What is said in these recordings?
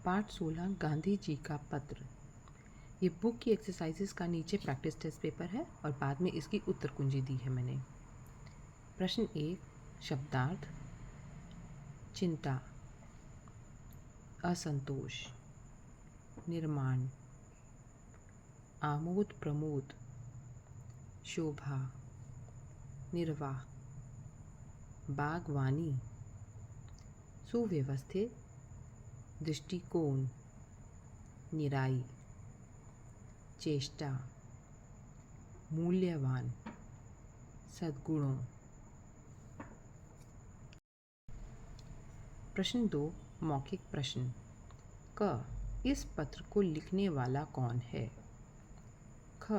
Part 16 Gandhi ji का पत्र। ये बुक की एक्सरसाइजेस का नीचे प्रैक्टिस टेस्ट पेपर है और बाद में इसकी उत्तर कुंजी दी है मैंने। प्रश्न 1 शब्दार्थ। चिंता, असंतोष, निर्माण, आमोद प्रमोद, शोभा, निर्वाह, बागवानी, सुव्यवस्थित, दृष्टिकोण, निराई, चेष्टा, मूल्यवान, सद्गुणों। प्रश्न 2 मौखिक प्रश्न। क इस पत्र को लिखने वाला कौन है? ख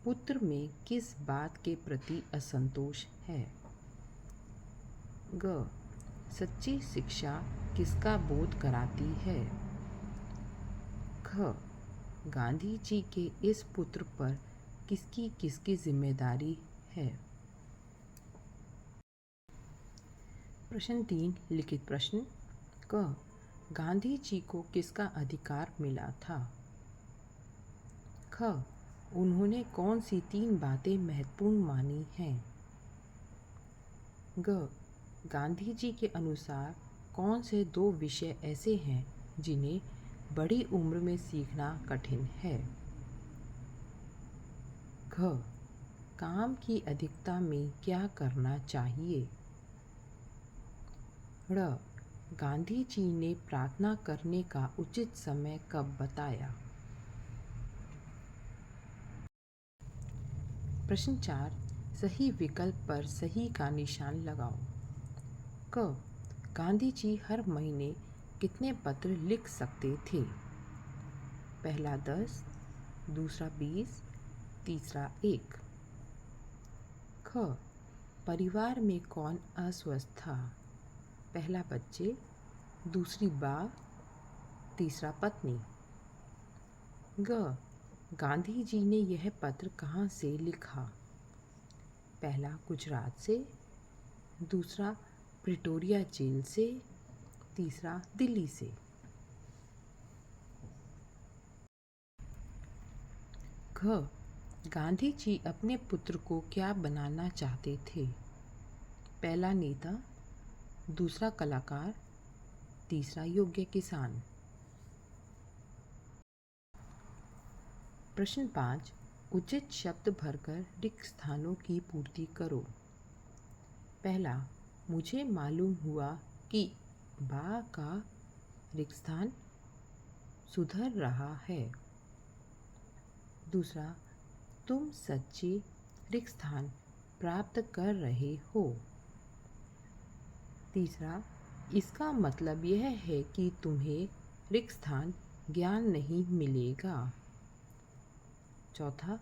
पुत्र में किस बात के प्रति असंतोष है? ग सच्ची शिक्षा किसका बोध कराती है? ख गांधी जी के इस पुत्र पर किसकी किसकी जिम्मेदारी है? प्रश्न 3 लिखित प्रश्न। क गांधी जी को किसका अधिकार मिला था? ख उन्होंने कौन सी 3 बातें महत्वपूर्ण मानी हैं? ग गांधी जी के अनुसार कौन से 2 विषय ऐसे हैं जिन्हें बड़ी उम्र में सीखना कठिन है? घ काम की अधिकता में क्या करना चाहिए? ड़ गांधी जी ने प्रार्थना करने का उचित समय कब बताया? प्रश्न 4 सही विकल्प पर सही का निशान लगाओ। क गांधी जी हर महीने कितने पत्र लिख सकते थे? पहला 10, दूसरा 20, तीसरा 1। ख परिवार में कौन अस्वस्थ था? पहला बच्चे, दूसरी माँ, तीसरा पत्नी। ग गांधी जी ने यह पत्र कहाँ से लिखा? पहला गुजरात से, दूसरा प्रिटोरिया जेल से, तीसरा दिल्ली से। घ गांधी जी अपने पुत्र को क्या बनाना चाहते थे? पहला नेता, दूसरा कलाकार, तीसरा योग्य किसान। प्रश्न 5 उचित शब्द भरकर रिक्त स्थानों की पूर्ति करो। पहला मुझे मालूम हुआ कि बा का रिक्त स्थान सुधर रहा है। दूसरा तुम सच्चे रिक्त स्थान प्राप्त कर रहे हो। तीसरा इसका मतलब यह है कि तुम्हें रिक्त स्थान ज्ञान नहीं मिलेगा। चौथा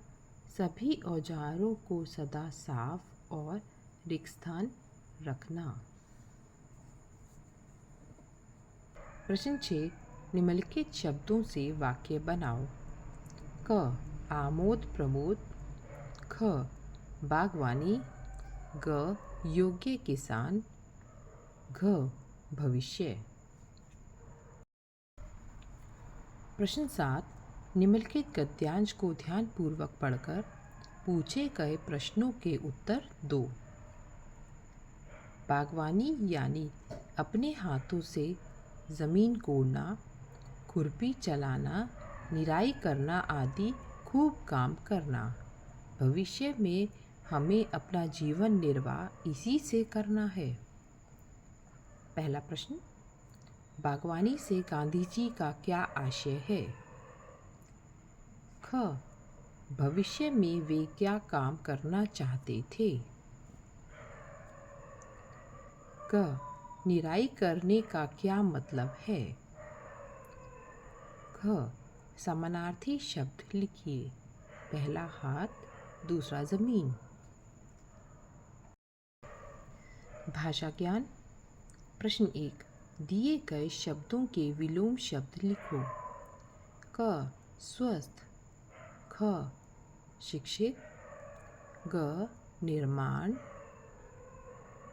सभी औजारों को सदा साफ और रिक्त स्थान रखना। प्रश्न 6 निम्नलिखित शब्दों से वाक्य बनाओ। क आमोद प्रमोद, ख बागवानी, ग योग्य किसान, घ भविष्य। प्रश्न 7 निम्नलिखित गद्यांश को ध्यानपूर्वक पढ़कर पूछे गए प्रश्नों के उत्तर दो। बागवानी यानी अपने हाथों से ज़मीन कोड़ना, खुरपी चलाना, निराई करना आदि खूब काम करना। भविष्य में हमें अपना जीवन निर्वाह इसी से करना है। पहला प्रश्न बागवानी से गांधी जी का क्या आशय है? ख भविष्य में वे क्या काम करना चाहते थे? ग निराई करने का क्या मतलब है? घ समानार्थी शब्द लिखिए। पहला हाथ, दूसरा जमीन। भाषा ज्ञान। प्रश्न 1 दिए गए शब्दों के विलोम शब्द लिखो। क स्वस्थ, ख शिक्षित, ग निर्माण,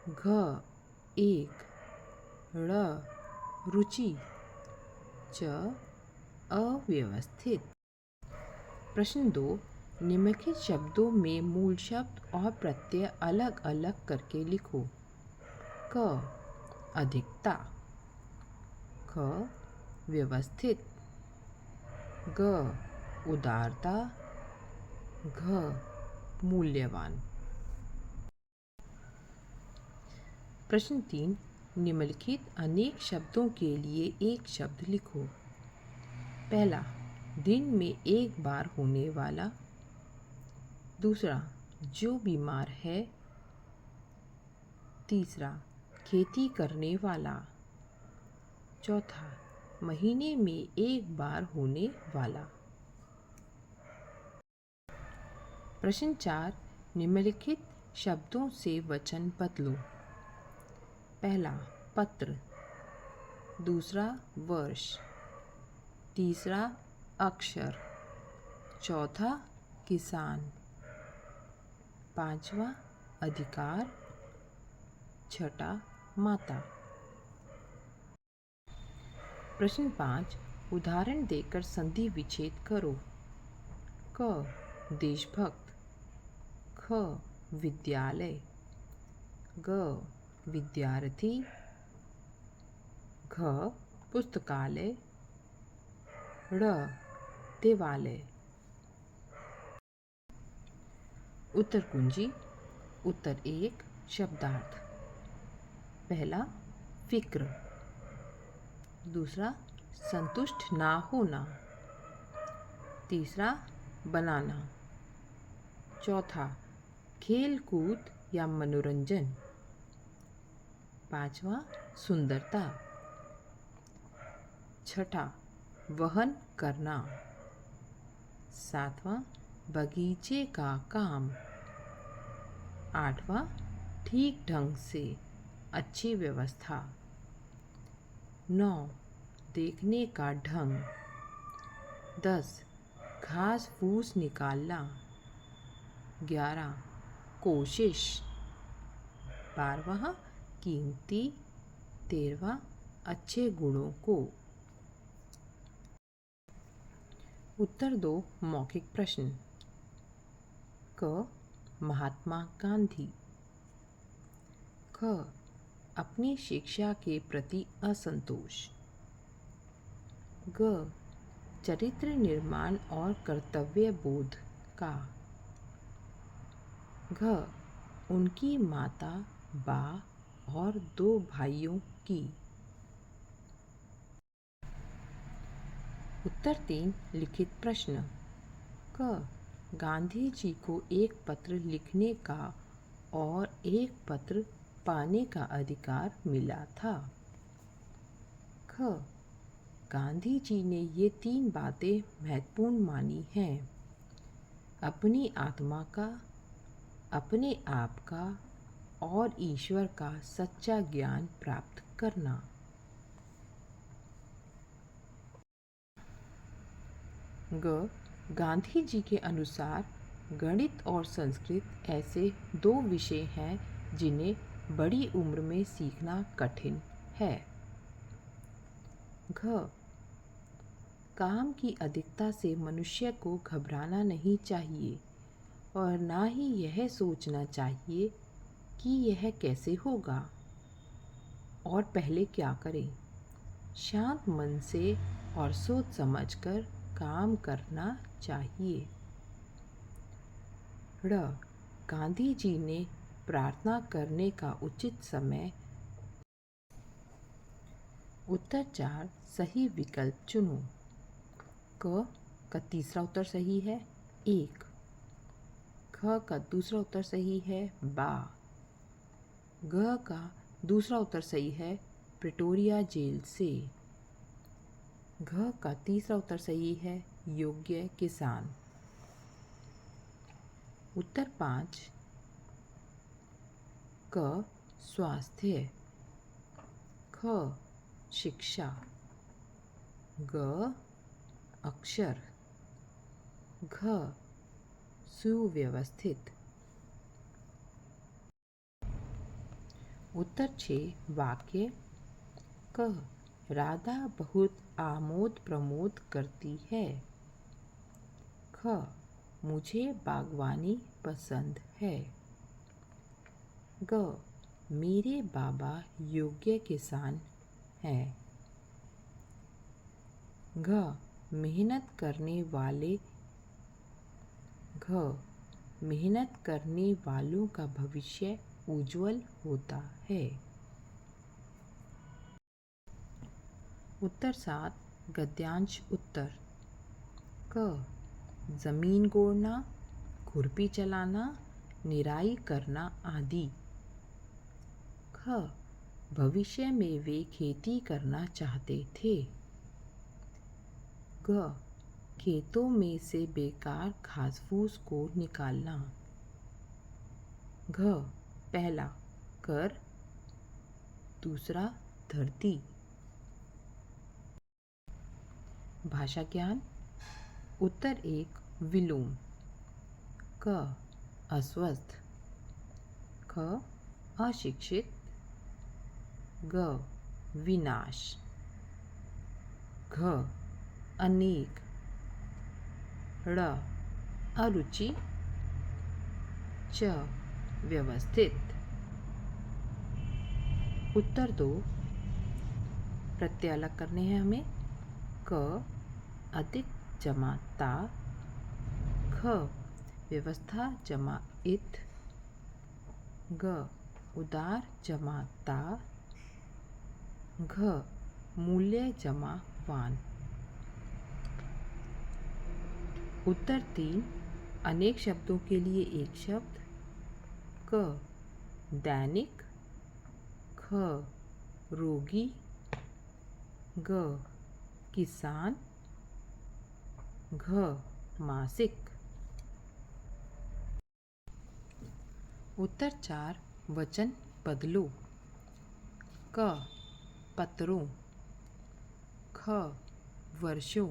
घ एक, ड़ रुचि, च अव्यवस्थित। प्रश्न 2, निम्नलिखित शब्दों में मूल शब्द और प्रत्यय अलग अलग करके लिखो। क अधिकता, ख व्यवस्थित, ग उदारता, घ मूल्यवान। प्रश्न 3, निम्नलिखित अनेक शब्दों के लिए एक शब्द लिखो। पहला, दिन में एक बार होने वाला। दूसरा, जो बीमार है। तीसरा, खेती करने वाला। चौथा, महीने में एक बार होने वाला। प्रश्न 4, निम्नलिखित शब्दों से वचन बदलो। पहला, पत्र। दूसरा, वर्ष। तीसरा, अक्षर। चौथा, किसान। पांचवा, अधिकार। छठा, माता। प्रश्न 5, उदाहरण देकर संधि विच्छेद करो। क देशभक्त, ख विद्यालय, ग विद्यार्थी, घ पुस्तकालय, ड़ देवालय। उत्तर कुंजी। उत्तर 1, शब्दार्थ। पहला, फिक्र। दूसरा, संतुष्ट ना होना। तीसरा, बनाना। चौथा, खेल कूद या मनोरंजन। पांचवा, सुंदरता। छठा, वहन करना। सातवां, बगीचे का काम। आठवां, ठीक ढंग से, अच्छी व्यवस्था। 9, देखने का ढंग। 10, घास फूस निकालना। 11, कोशिश। 12वां, कीमती। 13वां, अच्छे गुणों को। उत्तर 2, मौखिक प्रश्न। क महात्मा गांधी। ख अपनी शिक्षा के प्रति असंतोष। ग चरित्र निर्माण और कर्तव्य बोध का। घ उनकी माता, बा और 2 भाइयों की। उत्तर 3, लिखित प्रश्न। क गांधी जी को एक पत्र लिखने का और एक पत्र पाने का अधिकार मिला था। ख गांधी जी ने ये 3 बातें महत्वपूर्ण मानी हैं। अपनी आत्मा का, अपने आप का और ईश्वर का सच्चा ज्ञान प्राप्त करना। ग गांधी जी के अनुसार गणित और संस्कृत ऐसे 2 विषय हैं जिन्हें बड़ी उम्र में सीखना कठिन है। घ काम की अधिकता से मनुष्य को घबराना नहीं चाहिए और ना ही यह सोचना चाहिए कि यह कैसे होगा और पहले क्या करें। शांत मन से और सोच समझकर काम करना चाहिए। ड़ गांधी जी ने प्रार्थना करने का उचित समय। उत्तर 4, सही विकल्प चुनो। क का तीसरा उत्तर सही है, 1। ख का दूसरा उत्तर सही है, बा। घ का दूसरा उत्तर सही है, प्रिटोरिया जेल से। घ का तीसरा उत्तर सही है, योग्य किसान। उत्तर 5, क स्वास्थ्य, ख शिक्षा, ग अक्षर, घ सुव्यवस्थित। उत्तर 6, वाक्य। क राधा बहुत आमोद प्रमोद करती है। ख, मुझे बागवानी पसंद है। ग, मेरे बाबा योग्य किसान हैं। घ, मेहनत करने वालों का भविष्य उज्जवल होता है। उत्तर 7 गद्यांश उत्तर। क, जमीन कोड़ना, खुरपी चलाना, निराई करना आदि। ख, भविष्य में वे खेती करना चाहते थे। ग, खेतों में से बेकार घास फूस को निकालना। घ, पहला कर, दूसरा धरती। भाषा ज्ञान। उत्तर 1 विलोम। क, अस्वस्थ। ख, अशिक्षित। ग, विनाश। घ, अनेक। ड़, अरुचि। च, व्यवस्थित। उत्तर 2 प्रत्यय अलग करने हैं हमें। क, अधिक जमा ता। ख, व्यवस्था जमा इत। ग, उदार जमा ता। घ, मूल्य जमा वान। उत्तर 3 अनेक शब्दों के लिए एक शब्द। क, दैनिक। ख, रोगी। ग, किसान। घ, मासिक। उत्तर 4 वचन बदलो। क, पत्रों। ख, वर्षों।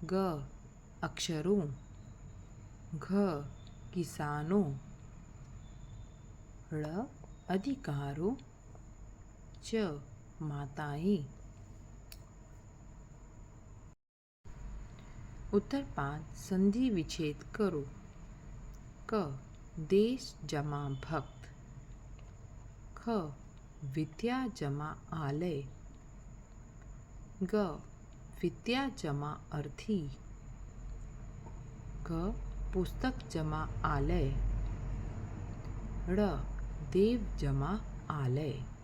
ग, अक्षरों। घ, किसानों। ड़, अधिकारों। च, माताएं। उत्तर 5 संधि विच्छेद करो। क, देश जमा भक्त। ख, विद्या जमा आलय। ग, विद्या जमा अर्थी। घ, पुस्तक जमा आलय। ड़, देव जमा आलय।